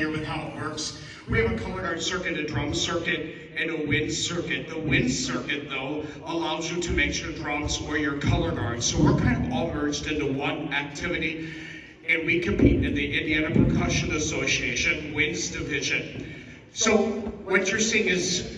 familiar with how it works. We have a color guard circuit, a drum circuit, and a wind circuit. The wind circuit, though, allows you to mix your drums or your color guards. So we're kind of all merged into one activity, and we compete in the Indiana Percussion Association Winds Division. So what you're seeing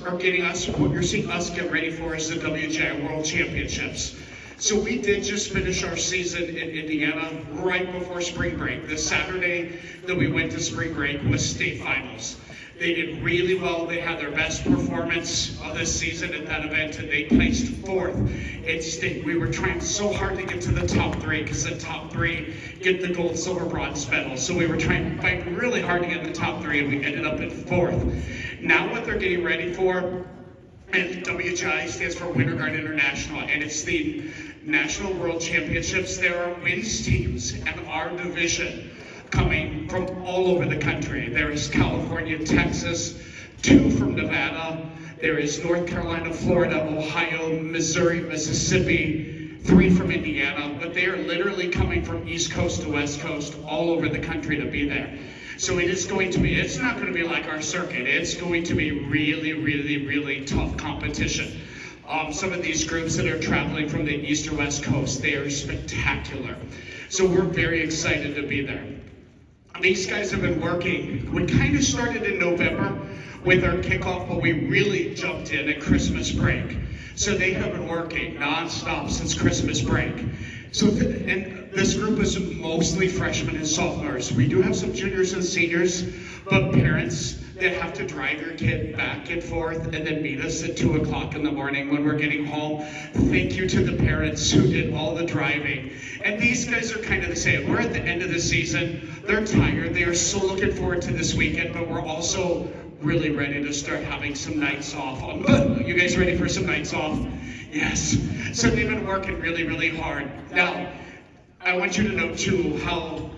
what you're seeing us get ready for is the WGI World Championships. So we did just finish our season in Indiana right before spring break. The Saturday that we went to spring break was state finals. They did really well. They had their best performance of this season at that event, and they placed 4th in state. We were trying so hard to get to the top 3 because the top 3 get the gold, silver, bronze medal. So we were trying to fight really hard to get in the top 3, and we ended up in 4th. Now what they're getting ready for, and WGI stands for Winter Guard International, and it's the National World Championships. There are winds teams in our division coming from all over the country. There is California, Texas, 2 from Nevada. There is North Carolina, Florida, Ohio, Missouri, Mississippi, 3 from Indiana. But they are literally coming from East Coast to West Coast, all over the country to be there. So it's not going to be like our circuit. It's going to be really, really, really tough competition. Some of these groups that are traveling from the East or West Coast, they are spectacular. So we're very excited to be there. These guys have been working. We kind of started in November with our kickoff, but we really jumped in at Christmas break. So they have been working nonstop since Christmas break. And this group is mostly freshmen and sophomores. We do have some juniors and seniors, but parents that have to drive your kid back and forth and then meet us at 2 o'clock in the morning when we're getting home. Thank you to the parents who did all the driving. And these guys are kind of the same. We're at the end of the season. They're tired. They are so looking forward to this weekend, but we're also really ready to start having some nights off. You guys ready for some nights off? Yes. So they've been working really, really hard. Now, I want you to know too how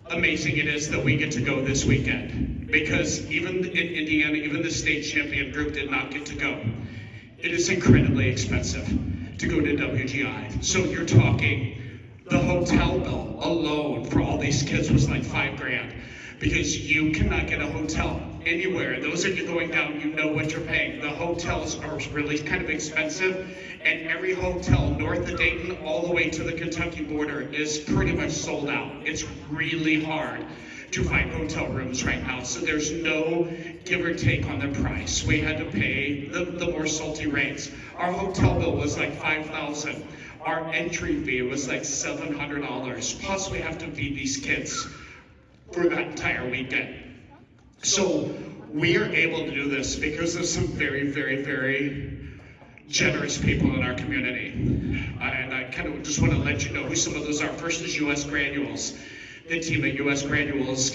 amazing it is that we get to go this weekend, because even in Indiana, even the state champion group did not get to go. It is incredibly expensive to go to WGI. So you're talking, the hotel bill alone for all these kids was like $5,000, because you cannot get a hotel anywhere. Those of you going down, you know what you're paying. The hotels are really kind of expensive, and every hotel north of Dayton all the way to the Kentucky border is pretty much sold out. It's really hard to find hotel rooms right now, so there's no give or take on the price. We had to pay the more salty rates. Our hotel bill was like $5,000. Our entry fee was like $700. Plus we have to feed these kids for that entire weekend. So we are able to do this because of some very, very, very generous people in our community. And I kind of just want to let you know who some of those are. First is U.S. Granules. The team at U.S. Granules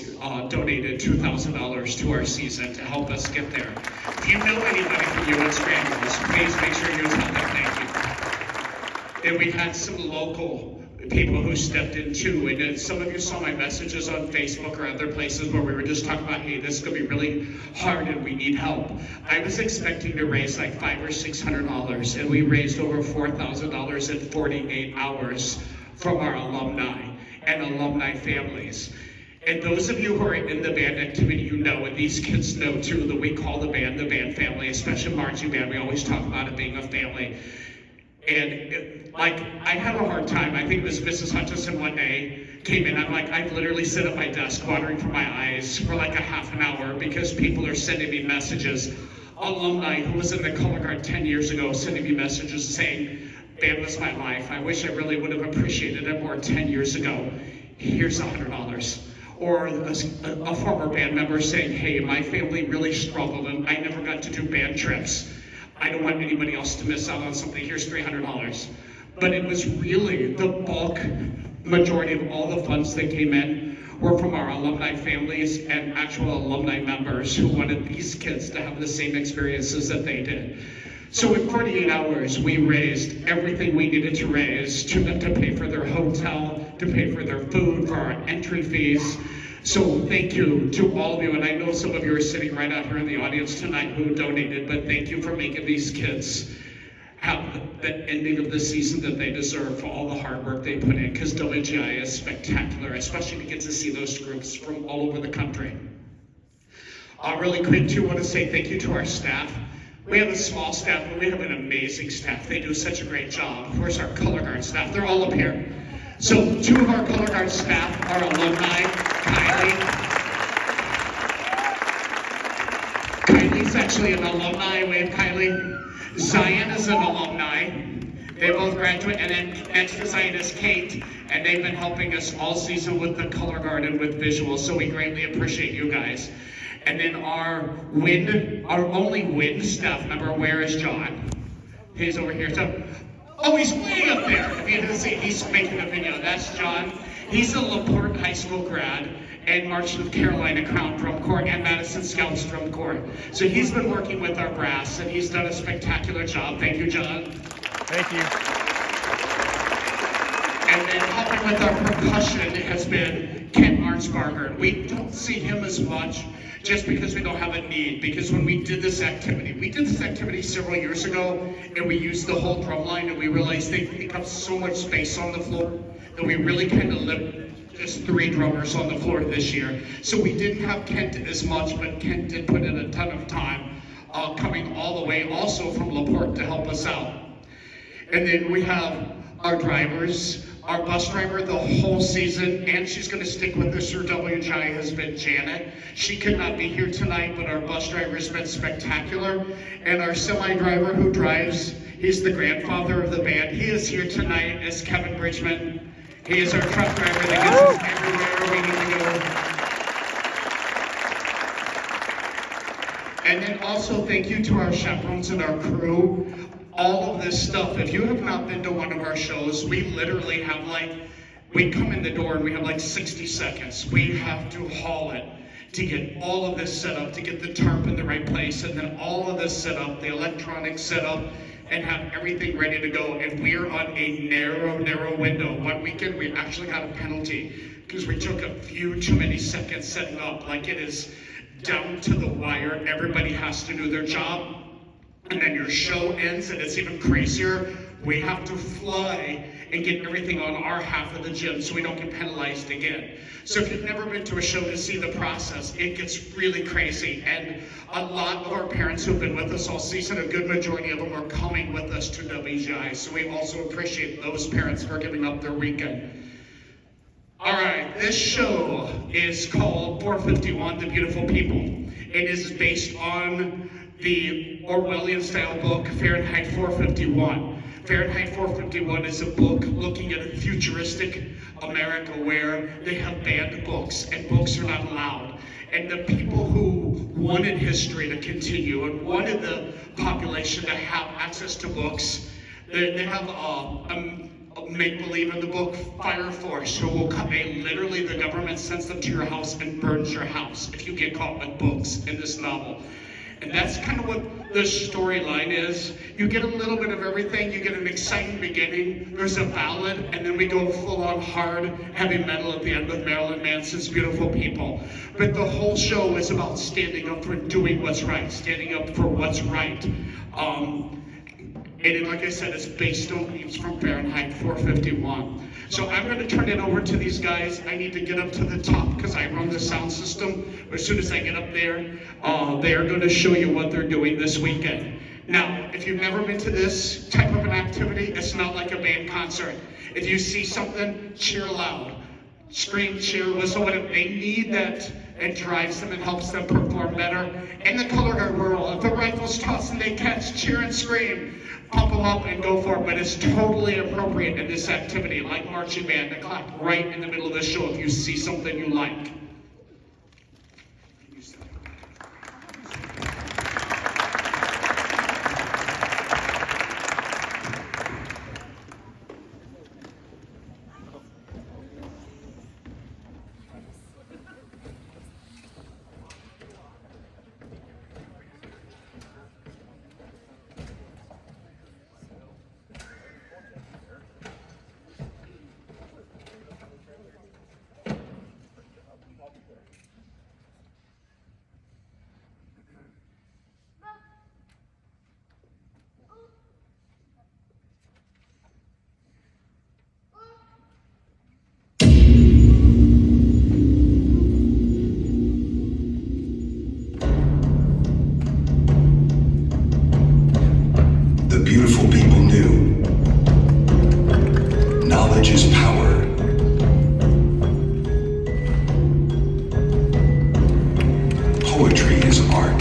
donated $2,000 to our season to help us get there. If you know anybody from U.S. Granules, please make sure you tell them thank you. And we had some local people who stepped in too, and some of you saw my messages on Facebook or other places where we were just talking about, hey, this is going to be really hard and we need help. I was expecting to raise like $500 or $600, and we raised over $4,000 in 48 hours from our alumni and alumni families. And those of you who are in the band activity, you know, and these kids know too, that we call the band family, especially marching band. We always talk about it being a family. And I had a hard time. I think it was Mrs. Hutchison one day came in. I've literally sit at my desk watering from my eyes for like a half an hour because people are sending me messages. Alumni who was in the color guard 10 years ago sending me messages saying, band was my life. I wish I really would have appreciated it more 10 years ago. Here's $100. Or a former band member saying, hey, my family really struggled and I never got to do band trips. I don't want anybody else to miss out on something. Here's $300. But it was really the bulk majority of all the funds that came in were from our alumni families and actual alumni members who wanted these kids to have the same experiences that they did. So in 48 hours, we raised everything we needed to raise to pay for their hotel, to pay for their food, for our entry fees. So thank you to all of you, and I know some of you are sitting right out here in the audience tonight who donated, but thank you for making these kids have the ending of the season that they deserve for all the hard work they put in, because WGI is spectacular, especially to get to see those groups from all over the country. Really quick, too, want to say thank you to our staff. We have a small staff, but we have an amazing staff. They do such a great job. Of course, our color guard staff, they're all up here. So 2 of our color guard staff are alumni. Kylie's actually an alumni. Wave, Kylie. Zion is an alumni. They both graduate, and then next to Zion is Kate, and they've been helping us all season with the color guard and with visuals, so we greatly appreciate you guys. And then our only wind staff member, where is John? He's over here. So, oh, he's way up there. If you didn't see, he's making a video. That's John. He's a LaPorte High School grad and March of Carolina Crown Drum Corps and Madison Scouts Drum Corps. So he's been working with our brass, and he's done a spectacular job. Thank you, John. Thank you. And then helping with our percussion has been Kent Arnsbarger. We don't see him as much just because we don't have a need. Because when we did this activity several years ago, and we used the whole drum line, and we realized they take up so much space on the floor that we really kind of left just 3 drummers on the floor this year. So we didn't have Kent as much, but Kent did put in a ton of time, coming all the way also from LaPorte to help us out. And then we have our drivers. Our bus driver the whole season, and she's going to stick with us through WGI, has been Janet. She could not be here tonight, but our bus driver has been spectacular. And our semi-driver who drives, he's the grandfather of the band. He is here tonight as Kevin Bridgman. He is our truck driver that gets us everywhere we need to go. And then also thank you to our chaperones and our crew. All of this stuff, if you have not been to one of our shows, we literally have we come in the door and we have 60 seconds. We have to haul it to get all of this set up, to get the tarp in the right place, and then all of this set up, the electronics set up, and have everything ready to go. And we're on a narrow window. One weekend, we actually got a penalty because we took a few too many seconds setting up. It is down to the wire. Everybody has to do their job. And then your show ends, and it's even crazier. We have to fly and get everything on our half of the gym so we don't get penalized again. So if you've never been to a show to see the process, it gets really crazy. And a lot of our parents who've been with us all season, a good majority of them are coming with us to WGI. So we also appreciate those parents for giving up their weekend. All right, this show is called 451, The Beautiful People. It is based on the Orwellian-style book, Fahrenheit 451. Fahrenheit 451 is a book looking at a futuristic America where they have banned books, and books are not allowed. And the people who wanted history to continue and wanted the population to have access to books, they have a make-believe in the book Fire Force, who will come in. Literally, the government sends them to your house and burns your house if you get caught with books in this novel. And that's kind of what the storyline is. You get a little bit of everything. You get an exciting beginning. There's a ballad, and then we go full-on hard heavy metal at the end with Marilyn Manson's Beautiful People. But the whole show is about standing up for doing what's right, standing up for what's right. And like I said, it's based on themes from Fahrenheit 451. So I'm going to turn it over to these guys. I need to get up to the top because I run the sound system. As soon as I get up there, they are going to show you what they're doing this weekend. Now, if you've never been to this type of an activity, it's not like a band concert. If you see something, cheer loud. Scream, cheer, whistle, whatever. They need that. It drives them and helps them perform better. In the color guard world, if the rifle's tossed and they catch, cheer and scream. Pump them up and go for it, but it's totally appropriate in this activity, like marching band, to clap right in the middle of the show if you see something you like. Poetry is art.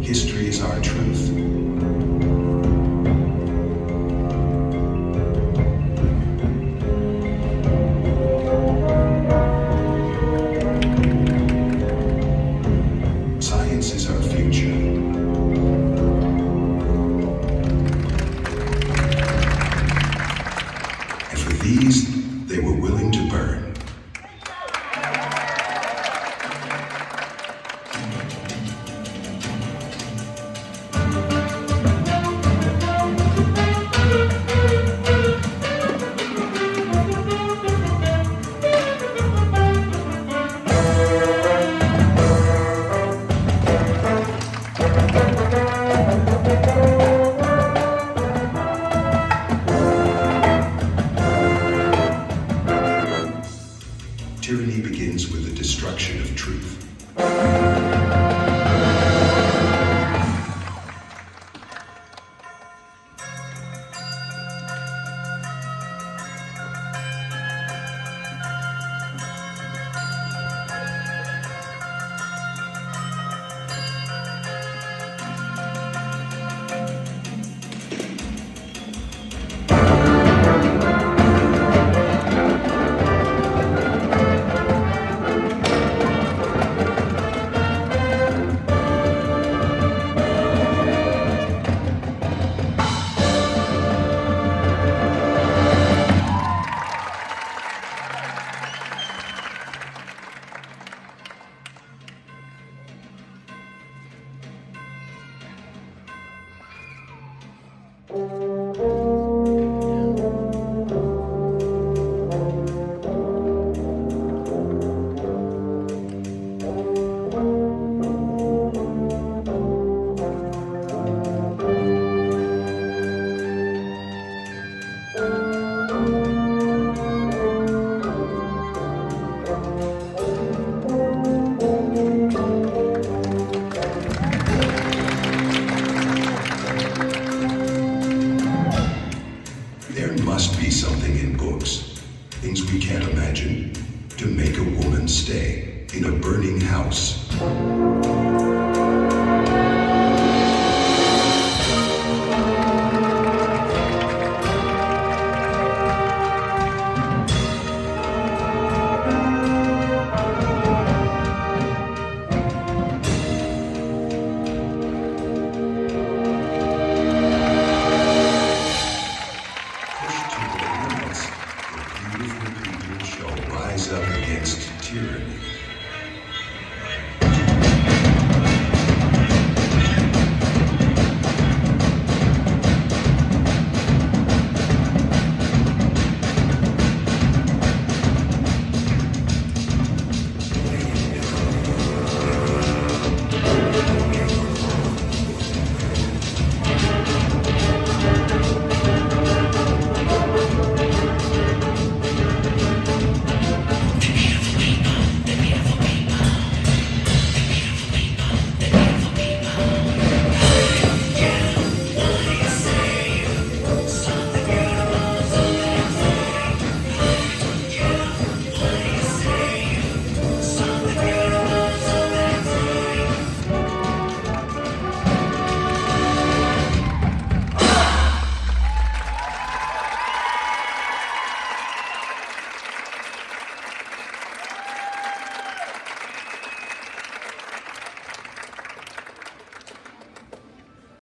History is our truth. Science is our future. And for these, they were willing to burn. Tyranny begins with the destruction of truth. There must be something in books, things we can't imagine, to make a woman stay in a burning house.